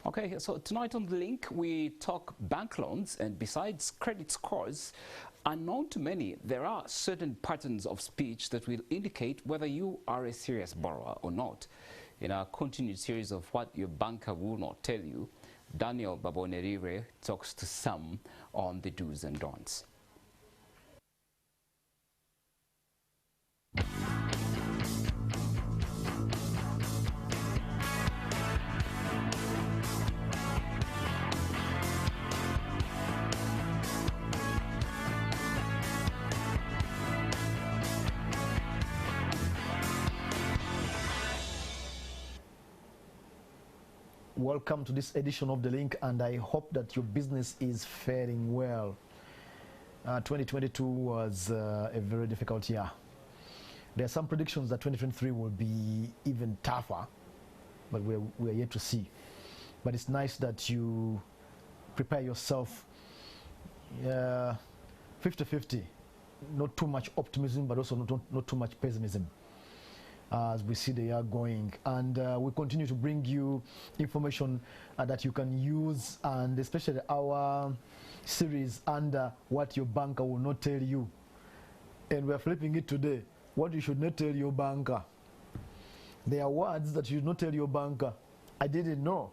Okay, so tonight on The Link, we talk bank loans, and besides credit scores, unknown to many, there are certain patterns of speech that will indicate whether you are a serious borrower or not. In our continued series of What Your Banker Will Not Tell You, Daniel Babonerire talks to some on the do's and don'ts. Welcome to this edition of The Link, and I hope that your business is faring well. 2022 was a very difficult year. There are some predictions that 2023 will be even tougher, but we're yet to see. But it's nice that you prepare yourself 50-50. Not too much optimism, but also not too much pessimism as we see the year going, and we continue to bring you information that you can use, and especially our series under What Your Banker Will Not Tell You, and we're flipping it today. What you should not tell your banker. There are words that you should not tell your banker. I didn't know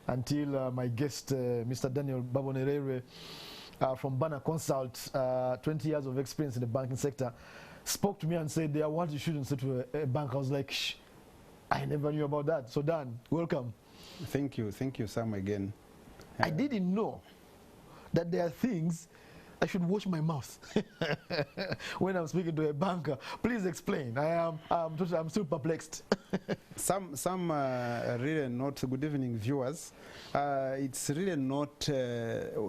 until my guest, Mr. Daniel Babonerire from Banner Consult, 20 years of experience in the banking sector, spoke to me and said there are words you shouldn't say to a bank. I was like, shh, I never knew about that. So Dan, welcome. Thank you, Sam, again. I didn't know that there are things I should watch my mouth when I'm speaking to a banker. Please explain. I'm still perplexed. Some really not. Good evening, viewers. It's really not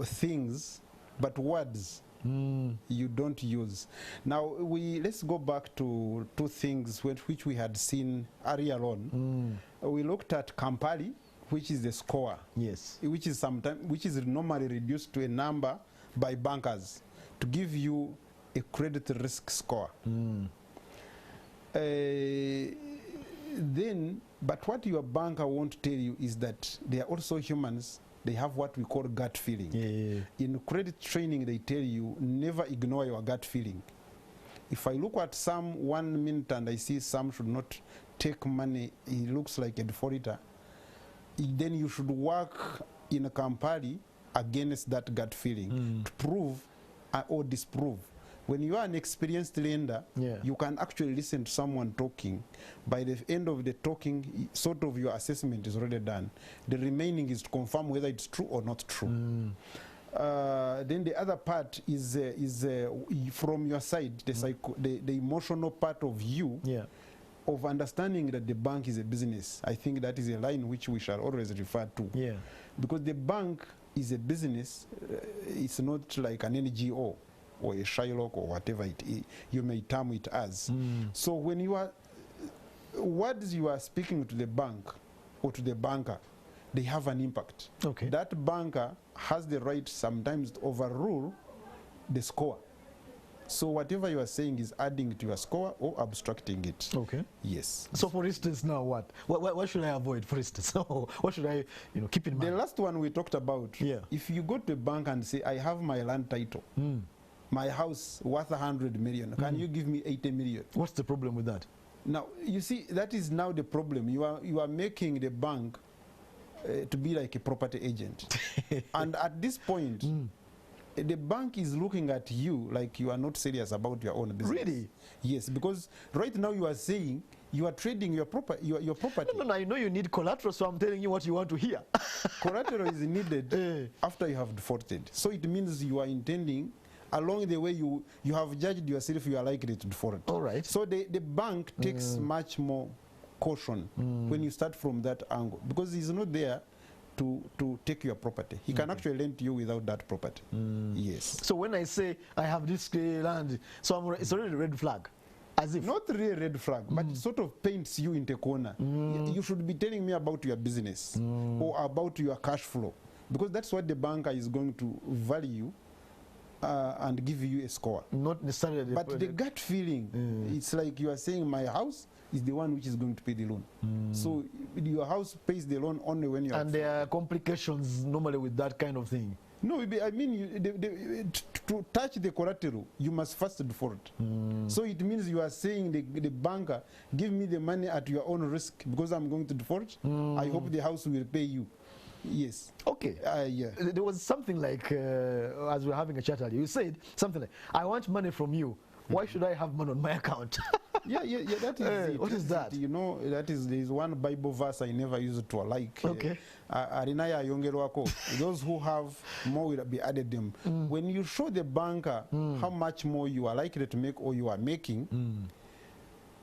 things, but words. You don't use. Now let's go back to two things which we had seen earlier on. We looked at Kampali, which is the score. Yes. Which is normally reduced to a number by bankers to give you a credit risk score. But what your banker won't tell you is that they are also humans. They have what we call gut feeling. In credit training, they tell you never ignore your gut feeling. If I look at Sam 1 minute and I see Sam should not take money, he looks like a defaulter, then you should work in a Kampali against that gut feeling to prove or disprove. When you are an experienced lender, you can actually listen to someone talking. By the end of the talking, sort of your assessment is already done. The remaining is to confirm whether it's true or not true. Then the other part is from your side, the emotional part of you, of understanding that the bank is a business. I think that is a line which we shall always refer to. Because the bank is a business, it's not like an NGO or a Shylock or whatever you may term it as. So when you are, words you are speaking to the bank or to the banker, they have an impact. That banker has the right sometimes to overrule the score. So whatever you are saying is adding to your score or abstracting it. Yes. So for instance, now what should I avoid, for instance? So what should I keep in mind? The last one we talked about, if you go to a bank and say, I have my land title, my house worth 100 million. Can you give me 80 million? What's the problem with that? Now, you see, that is now the problem. You are making the bank to be like a property agent. And at this point, the bank is looking at you like you are not serious about your own business. Really? Yes, because right now you are saying you are trading your property. No, I know you need collateral, so I'm telling you what you want to hear. Collateral is needed after you have defaulted. So it means you are intending, along the way you have judged yourself, you are likely to default. All right. So the bank takes much more caution when you start from that angle, because he's not there to take your property. He can actually lend to you without that property. Yes. So when I say I have this land, so it's already a red flag. As if not really a red flag, but it sort of paints you into a corner. You should be telling me about your business or about your cash flow, because that's what the banker is going to value and give you a score. Not necessarily. But the gut feeling, it's like you are saying my house is the one which is going to pay the loan. So your house pays the loan only when you are. And there are complications normally with that kind of thing. No, I mean, to touch the collateral, you must first default. So it means you are saying the banker, give me the money at your own risk because I'm going to default. I hope the house will pay you. Yes. Okay. Yeah. There was something like, as we were having a chat earlier, you said something like, I want money from you. Why should I have money on my account? Yeah, that is it. What is that? You know, there is one Bible verse I never used to like. Okay. Arinaya yongerwako. Those who have more will be added them. When you show the banker how much more you are likely to make or you are making,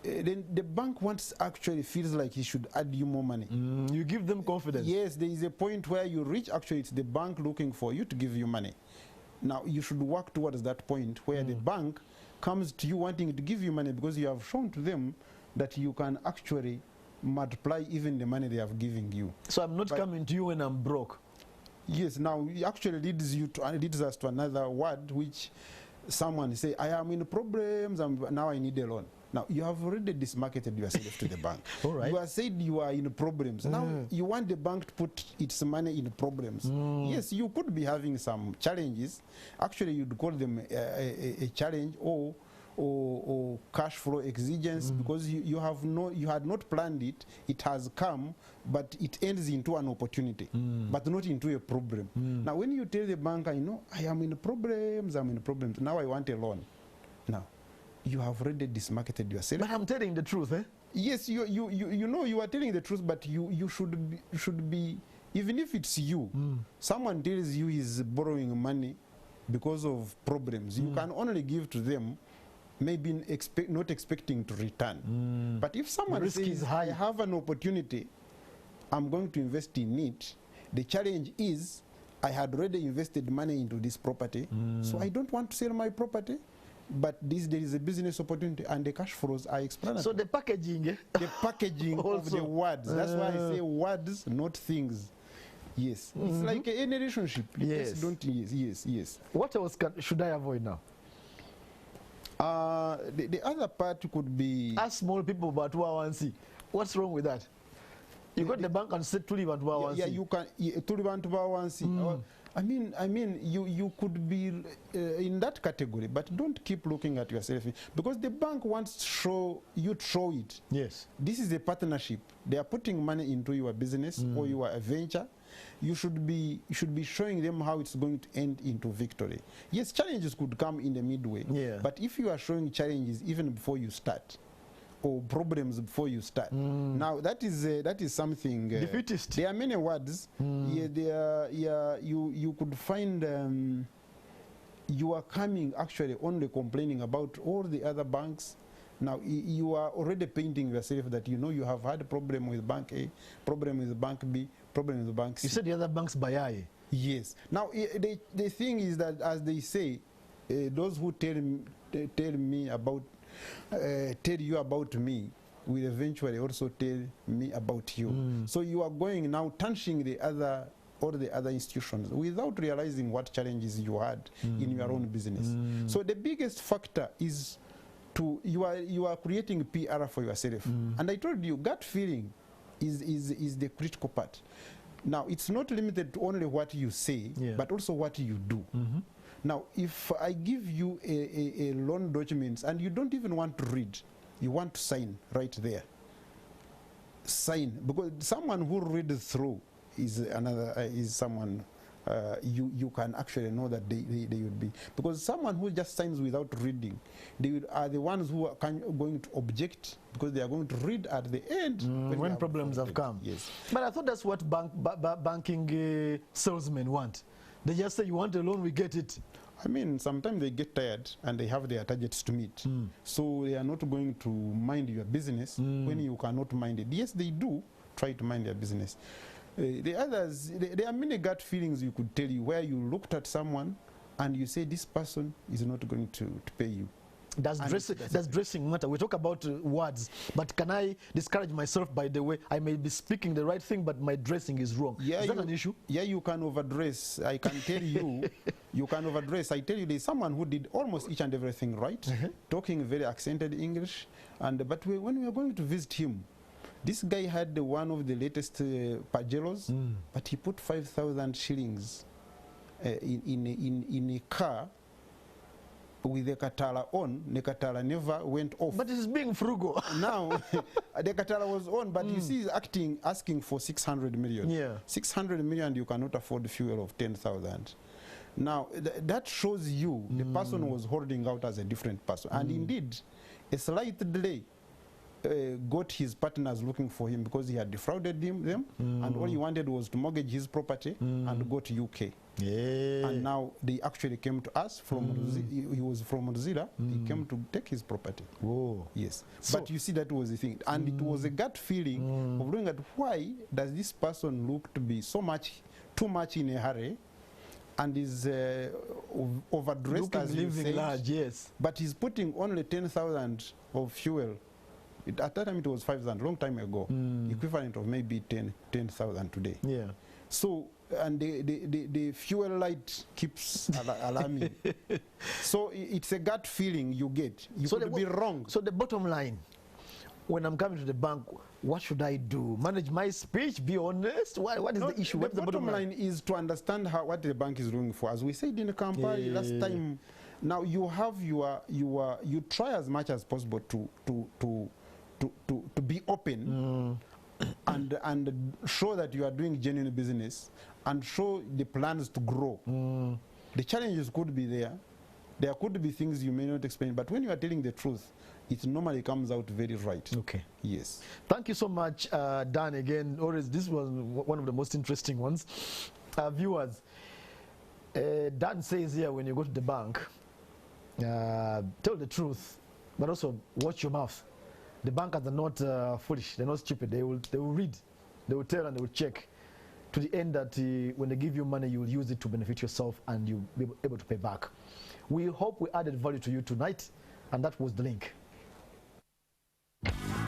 then the bank actually feels like he should add you more money. You give them confidence. Yes, there is a point where you reach, actually it's the bank looking for you to give you money. Now you should work towards that point where the bank comes to you wanting to give you money because you have shown to them that you can actually multiply even the money they have given you. So I'm not coming to you when I'm broke. Yes, now it actually leads us to another word which someone say, I am in problems and now I need a loan. Now you have already dismarketed yourself to the bank. All right. You have said you are in problems. Now you want the bank to put its money in problems. Yes, you could be having some challenges. Actually, you'd call them a challenge or cash flow exigence because you had not planned it. It has come, but it ends into an opportunity, but not into a problem. Now, when you tell the banker, you know, I am in problems. Now I want a loan. Now, you have already dismarketed yourself. But I'm telling the truth, eh? Yes, you know you are telling the truth, but you should be even if it's you, someone tells you he's borrowing money because of problems, you can only give to them maybe not expecting to return. But if someone says, I have an opportunity, I'm going to invest in it, the challenge is I had already invested money into this property, so I don't want to sell my property. But there is a business opportunity and the cash flows are explanatory. So the packaging, the packaging of the words. That's why I say words, not things. Yes, it's like any relationship. Yes. Yes. What else should I avoid now? The other part could be ask small people about 201C. What's wrong with that? You got the bank and said 201C. Yeah, you can 201C. I mean, you could be in that category, but don't keep looking at yourself because the bank wants to show it. Yes. This is a partnership. They are putting money into your business or your venture. You should be showing them how it's going to end into victory. Yes, challenges could come in the midway. Yeah. But if you are showing challenges even before you start, or problems before you start. Now that is something defeatist. There are many words. You could find you are coming actually only complaining about all the other banks. Now you are already painting yourself that you know you have had a problem with bank A, problem with bank B, problem with bank C. You said the other banks buy. Yes. Now the thing is that, as they say, those who tell you about me will eventually also tell me about you. So you are going now tarnishing all the other institutions without realizing what challenges you had in your own business. So the biggest factor is you are creating PR for yourself. And I told you, gut feeling is the critical part. Now it's not limited to only what you say, but also what you do. Now, if I give you a loan document and you don't even want to read, you want to sign right there. Sign, because someone who reads through is someone you can actually know that they would be. Because someone who just signs without reading, they are the ones who are going to object because they are going to read at the end when problems have come. Yes. But I thought that's what banking salesmen want. They just say, you want a loan, we get it. I mean, sometimes they get tired and they have their targets to meet. So they are not going to mind your business when you cannot mind it. Yes, they do try to mind their business. The others, there are many gut feelings you could tell you where you looked at someone and you say, this person is not going to pay you. Does dressing matter? We talk about words, but can I discourage myself by the way I may be speaking the right thing, but my dressing is wrong? Yeah, is that an issue? Yeah, you can overdress. I can tell you, you can overdress. I tell you, there's someone who did almost each and everything right, talking very accented English, but when we were going to visit him, this guy had one of the latest Pajeros, but he put 5,000 shillings in a car with the Katala on. The Katala never went off. But it's being frugal. Now, the Katala was on, but you see he's asking for 600 million. Yeah. 600 million, you cannot afford fuel of 10,000. Now, that shows you the person was holding out as a different person. And indeed, a slight delay got his partners looking for him because he had defrauded them, and all he wanted was to mortgage his property and go to UK. Yeah. And now they actually came to us from he was from Mozilla. He came to take his property. Whoa. Yes. So, but you see, that was the thing, and it was a gut feeling of looking at why does this person look to be too much in a hurry, and is overdressed, as you living said, large, yes. but he's putting only 10,000 of fuel. At that time it was 5,000, long time ago, equivalent of maybe 10,000 today. Yeah. So, and the fuel light keeps alarming. So it's a gut feeling you get. You could be wrong. So the bottom line, when I'm coming to the bank, what should I do? Manage my speech, be honest? What is the issue? What's the bottom line is to understand what the bank is looking for. As we said in the campaign last time, now you have you try as much as possible to be open and show that you are doing genuine business and show the plans to grow. The challenges could be there. There could be things you may not explain, but when you are telling the truth, it normally comes out very right. Okay. Yes. Thank you so much, Dan. Again, this was one of the most interesting ones. Viewers, Dan says here, when you go to the bank, tell the truth, but also watch your mouth. The bankers are not foolish. They're not stupid. They will read, they will tell, and they will check to the end that when they give you money, you will use it to benefit yourself and you'll be able to pay back. We hope we added value to you tonight, and that was the link.